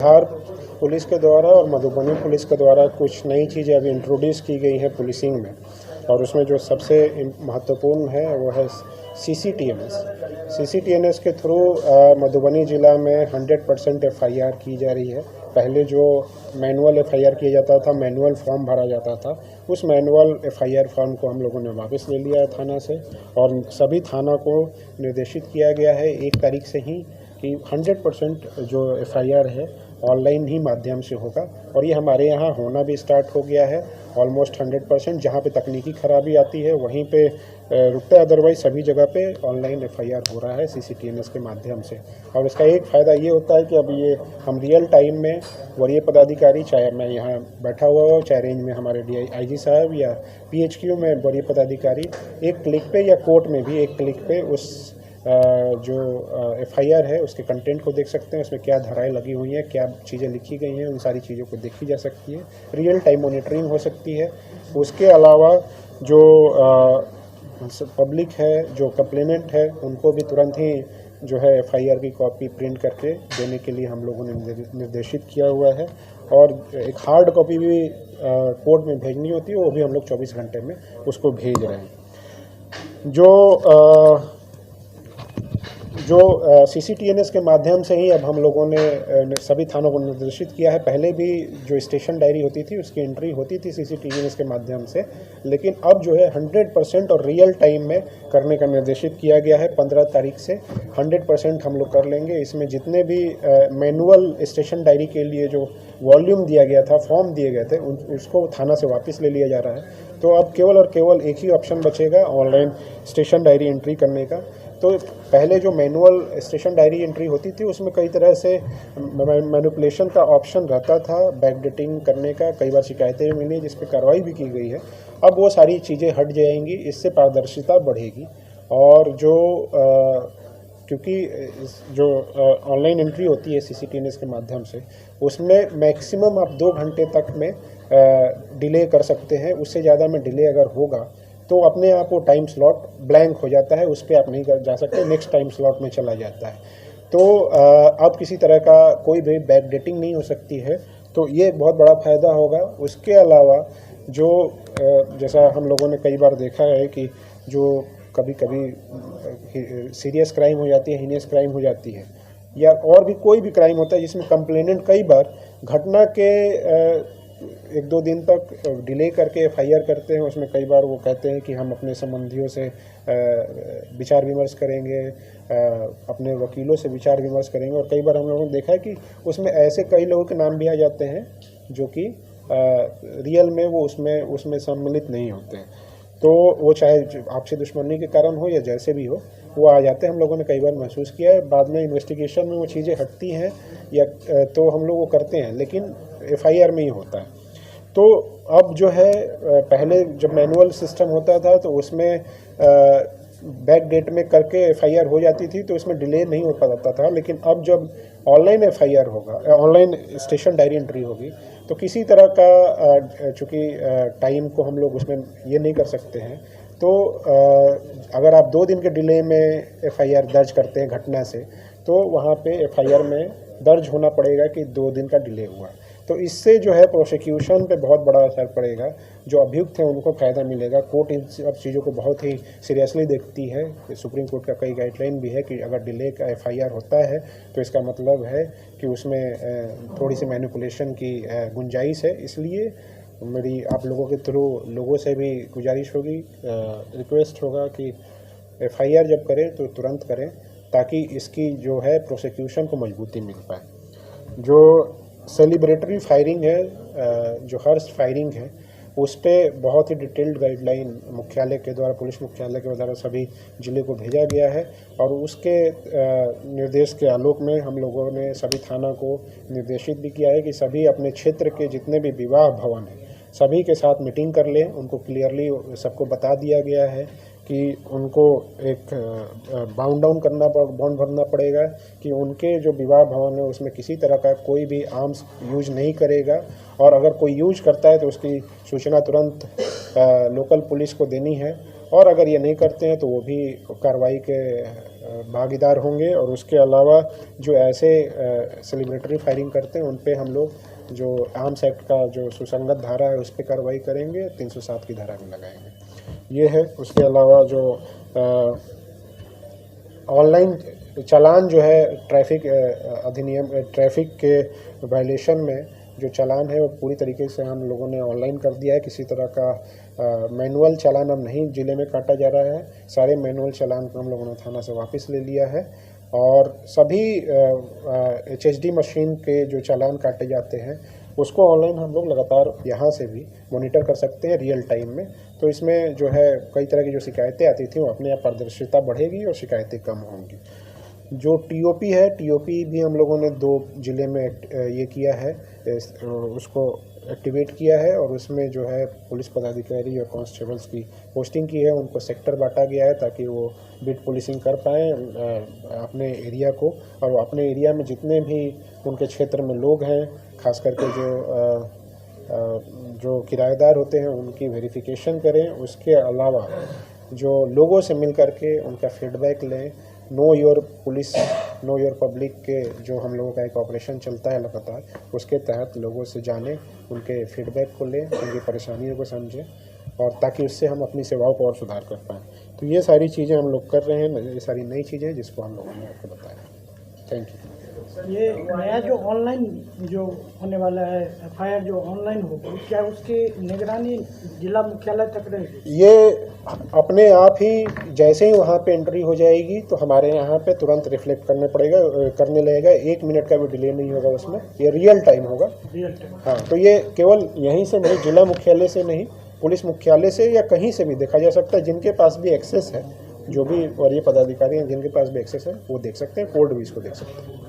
Bihar police के द्वारा और मधुबनी पुलिस के द्वारा कुछ नई चीज़ें अभी इंट्रोड्यूस की गई हैं पुलिसिंग में, और उसमें जो सबसे महत्वपूर्ण है वो है CCTNS। CCTNS के थ्रू मधुबनी ज़िला में 100% FIR की जा रही है। पहले जो मैनुअल FIR किया जाता था, मैनुअल फॉर्म भरा जाता था, उस मैनुअल FIR फॉर्म को हम लोगों ने वापस ले लिया है थाना से, और सभी थाना को निर्देशित किया गया है 1 तारीख से ही कि 100% जो FIR है ऑनलाइन ही माध्यम से होगा। और ये हमारे यहाँ होना भी स्टार्ट हो गया है ऑलमोस्ट 100%। जहाँ पे तकनीकी खराबी आती है वहीं पे रुकता है, अदरवाइज सभी जगह पे ऑनलाइन FIR हो रहा है CCTNS के माध्यम से। और इसका एक फ़ायदा ये होता है कि अब ये हम रियल टाइम में वरीय पदाधिकारी, चाहे मैं यहाँ बैठा हुआ हो, चाहे रेंज में हमारे IG साहब या PHQ में वरीय पदाधिकारी, एक क्लिक पे या कोर्ट में भी एक क्लिक पे उस जो FIR है उसके कंटेंट को देख सकते हैं, उसमें क्या धाराएं लगी हुई हैं, क्या चीज़ें लिखी गई हैं, उन सारी चीज़ों को देखी जा सकती है, रियल टाइम मॉनिटरिंग हो सकती है। उसके अलावा जो पब्लिक है, जो कंप्लेनेंट है, उनको भी तुरंत ही जो है FIR की कॉपी प्रिंट करके देने के लिए हम लोगों ने निर्देशित किया हुआ है। और एक हार्ड कॉपी भी कोर्ट में भेजनी होती है, वो भी हम लोग 24 घंटे में उसको भेज रहे हैं। जो CCTNS के माध्यम से ही अब हम लोगों ने सभी थानों को निर्देशित किया है। पहले भी जो स्टेशन डायरी होती थी उसकी एंट्री होती थी CCTNS के माध्यम से, लेकिन अब जो है 100% और रियल टाइम में करने का निर्देशित किया गया है। 15 तारीख से 100% हम लोग कर लेंगे। इसमें जितने भी मैनुअल स्टेशन डायरी के लिए जो वॉल्यूम दिया गया था, फॉर्म दिए गए थे, उसको थाना से वापस ले लिया जा रहा है। तो अब केवल और केवल एक ही ऑप्शन बचेगा ऑनलाइन स्टेशन डायरी एंट्री करने का। तो पहले जो मैनुअल स्टेशन डायरी एंट्री होती थी उसमें कई तरह से मैनिपुलेशन का ऑप्शन रहता था, बैकडेटिंग करने का, कई बार शिकायतें भी मिली जिस पर कार्रवाई भी की गई है। अब वो सारी चीज़ें हट जाएंगी, इससे पारदर्शिता बढ़ेगी। और क्योंकि जो ऑनलाइन एंट्री होती है CCTNS के माध्यम से, उसमें मैक्सिमम आप 2 घंटे तक में डिले कर सकते हैं। उससे ज़्यादा में डिले अगर होगा तो अपने आप वो टाइम स्लॉट ब्लैंक हो जाता है, उस पर आप नहीं जा सकते, नेक्स्ट टाइम स्लॉट में चला जाता है। तो अब किसी तरह का कोई भी बैकडेटिंग नहीं हो सकती है, तो ये बहुत बड़ा फ़ायदा होगा। उसके अलावा जो जैसा हम लोगों ने कई बार देखा है कि जो कभी कभी सीरियस क्राइम हो जाती है, हीनियस क्राइम हो जाती है, या और भी कोई भी क्राइम होता है जिसमें कंप्लेनेंट कई बार घटना के 1-2 दिन तक डिले करके FIR करते हैं। उसमें कई बार वो कहते हैं कि हम अपने संबंधियों से विचार विमर्श करेंगे, अपने वकीलों से विचार विमर्श करेंगे, और कई बार हम लोगों ने देखा है कि उसमें ऐसे कई लोगों के नाम भी आ जाते हैं जो कि रियल में वो उसमें सम्मिलित नहीं होते हैं। तो वो चाहे आपसे दुश्मनी के कारण हो या जैसे भी हो, वो आ जाते हैं। हम लोगों ने कई बार महसूस किया है। बाद में इन्वेस्टिगेशन में वो चीज़ें हटती हैं या तो हम लोग वो करते हैं, लेकिन FIR में ही होता है। तो अब जो है, पहले जब मैनुअल सिस्टम होता था तो उसमें बैक डेट में करके FIR हो जाती थी, तो इसमें डिले नहीं हो पाता था। लेकिन अब जब ऑनलाइन FIR होगा, ऑनलाइन स्टेशन डायरी एंट्री होगी, तो किसी तरह का चूँकि टाइम को हम लोग उसमें ये नहीं कर सकते हैं, तो अगर आप 2 दिन के डिले में FIR दर्ज करते हैं घटना से, तो वहाँ पे FIR में दर्ज होना पड़ेगा कि 2 दिन का डिले हुआ। तो इससे जो है प्रोसिक्यूशन पे बहुत बड़ा असर पड़ेगा। जो अभियुक्त हैं उनको फ़ायदा मिलेगा। कोर्ट इन सब चीज़ों को बहुत ही सीरियसली देखती है। सुप्रीम कोर्ट का कई गाइडलाइन भी है कि अगर डिले का FIR होता है तो इसका मतलब है कि उसमें थोड़ी सी मैनिपुलेशन की गुंजाइश है। इसलिए मेरी आप लोगों के थ्रू लोगों से भी गुजारिश होगी, रिक्वेस्ट होगा कि FIR जब करें तो तुरंत करें, ताकि इसकी जो है प्रोसिक्यूशन को मजबूती मिल पाए। जो सेलिब्रेटरी फायरिंग है, जो हर्ष फायरिंग है, उस पर बहुत ही डिटेल्ड गाइडलाइन मुख्यालय के द्वारा, पुलिस मुख्यालय के द्वारा सभी ज़िले को भेजा गया है। और उसके निर्देश के आलोक में हम लोगों ने सभी थाना को निर्देशित भी किया है कि सभी अपने क्षेत्र के जितने भी विवाह भवन हैं सभी के साथ मीटिंग कर लें। उनको क्लियरली सबको बता दिया गया है कि उनको एक बॉन्ड भरना पड़ेगा कि उनके जो विवाह भवन है उसमें किसी तरह का कोई भी आर्म्स यूज नहीं करेगा, और अगर कोई यूज करता है तो उसकी सूचना तुरंत लोकल पुलिस को देनी है। और अगर ये नहीं करते हैं तो वो भी कार्रवाई के भागीदार होंगे। और उसके अलावा जो ऐसे सेलिब्रेटरी फायरिंग करते हैं उन पे हम लोग जो आर्म्स एक्ट का जो सुसंगत धारा है उस पर कार्रवाई करेंगे, 307 की धारा में लगाएंगे। ये है। उसके अलावा जो ऑनलाइन चालान जो है ट्रैफिक अधिनियम ट्रैफिक के वायलेशन में जो चालान है वो पूरी तरीके से हम लोगों ने ऑनलाइन कर दिया है। किसी तरह का मैनुअल चालान अब नहीं जिले में काटा जा रहा है। सारे मैनुअल चालान को हम लोगों ने थाना से वापस ले लिया है और सभी HSD मशीन के जो चालान काटे जाते हैं उसको ऑनलाइन हम लोग लगातार यहाँ से भी मॉनिटर कर सकते हैं रियल टाइम में। तो इसमें जो है कई तरह की जो शिकायतें आती थी वो अपने आप पारदर्शिता बढ़ेगी और शिकायतें कम होंगी। जो TOP है, TOP भी हम लोगों ने 2 जिले में ये किया है, उसको एक्टिवेट किया है और उसमें जो है पुलिस पदाधिकारी और कांस्टेबल्स की पोस्टिंग की है। उनको सेक्टर बांटा गया है ताकि वो बीट पुलिसिंग कर पाएँ अपने एरिया को, और अपने एरिया में जितने भी उनके क्षेत्र में लोग हैं, खास करके जो किराएदार होते हैं उनकी वेरिफिकेशन करें। उसके अलावा जो लोगों से मिल करके उनका फीडबैक लें। Know your police know your public के जो हम लोगों का एक ऑपरेशन चलता है लगातार, उसके तहत लोगों से जानें, उनके फीडबैक को लें, उनकी परेशानियों को समझें और ताकि उससे हम अपनी सेवाओं को और सुधार कर पाएँ। तो ये सारी चीज़ें हम लोग कर रहे हैं, ये सारी नई चीज़ें जिसको हम लोगों ने आपको बताया। Thank you. ये नया जो ऑनलाइन जो होने वाला है FIR जो ऑनलाइन होगी, क्या उसकी निगरानी जिला मुख्यालय तक रहेगी? ये अपने आप ही जैसे ही वहाँ पे एंट्री हो जाएगी तो हमारे यहाँ पे तुरंत रिफ्लेक्ट करने लगेगा। 1 मिनट का भी डिले नहीं होगा उसमें, ये रियल टाइम होगा। Real time. हाँ, तो ये केवल यहीं से नहीं, जिला मुख्यालय से नहीं, पुलिस मुख्यालय से या कहीं से भी देखा जा सकता है। जिनके पास भी एक्सेस है, जो भी वरीय पदाधिकारी हैं जिनके पास भी एक्सेस है वो देख सकते हैं, कोर्ट भी इसको देख सकते हैं।